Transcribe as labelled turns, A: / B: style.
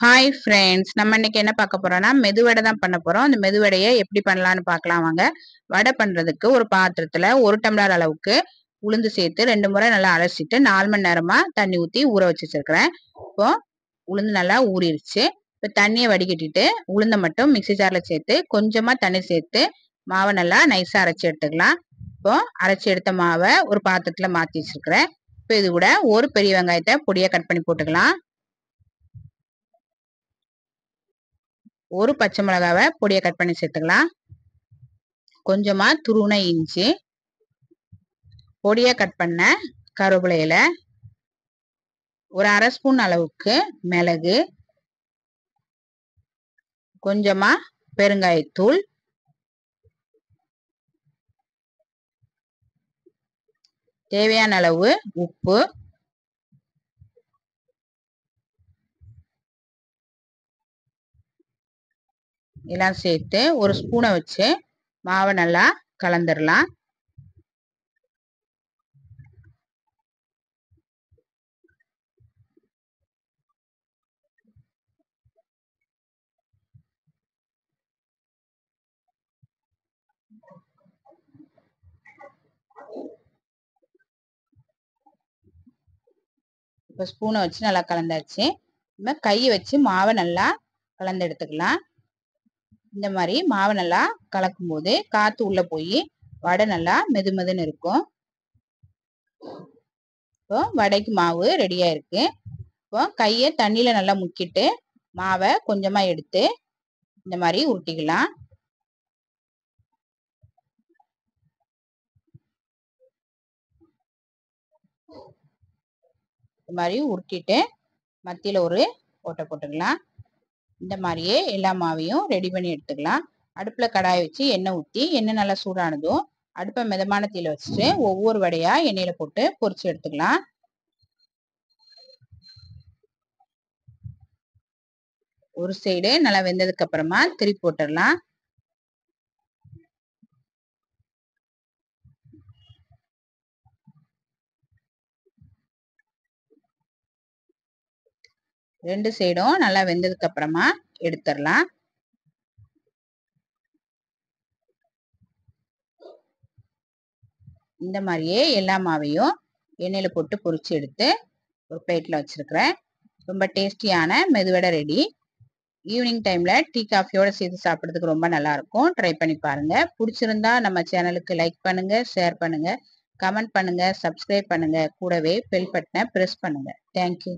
A: Hi friends, நம்ம இன்னைக்கு என்ன பார்க்க போறோம்னா மெதுவடை தான் பண்ண போறோம். அந்த மெதுவடையை எப்படி பண்ணலாம்னு பார்க்கலாம் வாங்க. வடை பண்றதுக்கு ஒரு பாத்திரத்துல 1 டம்ளர் அளவுக்கு உளுந்து சேர்த்து 2 முறை நல்லா அலசிட்டு 4 மணி நேரமா தண்ணி ஊத்தி ஊற வச்சு வச்சிருக்கிறேன். இப்போ உளுந்து நல்லா ஊறிடுச்சு. இப்போ தண்ணியை வடிகட்டிட்டு உளுந்தை மட்டும் மிக்ஸி ஜார்ல சேர்த்து கொஞ்சமா தண்ணி சேர்த்து மாவை நல்லா நைஸா அரைச்சி எடுத்துக்கலாம். இப்போ அரைச்சி எடுத்த மாவை ஒரு பாத்திரத்துல மாத்தி வச்சிருக்கிறேன். இப்போ இது கூட ஒரு பெரிய வெங்காயத்தை பொடியா கட் பண்ணி போட்டுக்கலாம். ஒரு பச்சை மிளகாவை பொடியை கட் பண்ணி சேர்த்துக்கலாம். கொஞ்சமா துருவின இஞ்சி, பொடியை கட் பண்ண கருவேப்பிலை இலை, ஒரு அரை ஸ்பூன் அளவுக்கு மிளகு, கொஞ்சமா பெருங்காயத்தூள், தேவையான அளவு உப்பு, எல்லாம் சேர்த்து ஒரு ஸ்பூனை வச்சு மாவை நல்லா கலந்துடலாம். இப்போ ஸ்பூனை வச்சு நல்லா கலந்தாச்சு. நம்ம கையை வச்சு மாவை நல்லா கலந்து எடுத்துக்கலாம். இந்த மாதிரி மாவை நல்லா கலக்கும் போது காத்து உள்ள போய் வடை நல்லா மெதுமெதுன்னு இருக்கும். இப்போ வடைக்கு மாவு ரெடியா இருக்கு. இப்போ கையை தண்ணியில நல்லா முக்கிட்டு மாவை கொஞ்சமா எடுத்து இந்த மாதிரி உருட்டிக்கலாம். இந்த மாதிரி உருட்டிட்டு மத்தியில ஒரு ஓட்டை போட்டுக்கலாம். இந்த மாதிரியே எல்லா மாவையும் ரெடி பண்ணி எடுத்துக்கலாம். அடுப்புல கடாய் வச்சு எண்ணெய் ஊற்றி எண்ணெய் நல்லா சூடானதும் அடுப்பை மிதமான தீயில வச்சுட்டு ஒவ்வொரு வடையா எண்ணெயில போட்டு பொரிச்சு எடுத்துக்கலாம். ஒரு சைடு நல்லா வெந்ததுக்கு அப்புறமா திருப்பி போட்டுடலாம். ரெண்டு சைடும் நல்லா வெந்ததுக்கு அப்புறமா எடுத்துடலாம். இந்த மாதிரியே எல்லா மாவையும் எண்ணெயில போட்டு பொரிச்சு எடுத்து ஒரு பிளேட்ல வச்சிருக்கிறேன். ரொம்ப டேஸ்டியான மெதுவடை ரெடி. ஈவினிங் டைம்ல டீ காஃபியோட சேர்த்து சாப்பிட்றதுக்கு ரொம்ப நல்லா இருக்கும். ட்ரை பண்ணி பாருங்க. பிடிச்சிருந்தா நம்ம சேனலுக்கு லைக் பண்ணுங்க, ஷேர் பண்ணுங்க, கமெண்ட் பண்ணுங்க, சப்ஸ்கிரைப் பண்ணுங்க. கூடவே பெல் பட்டனை பிரஸ் பண்ணுங்க. தேங்க்யூ.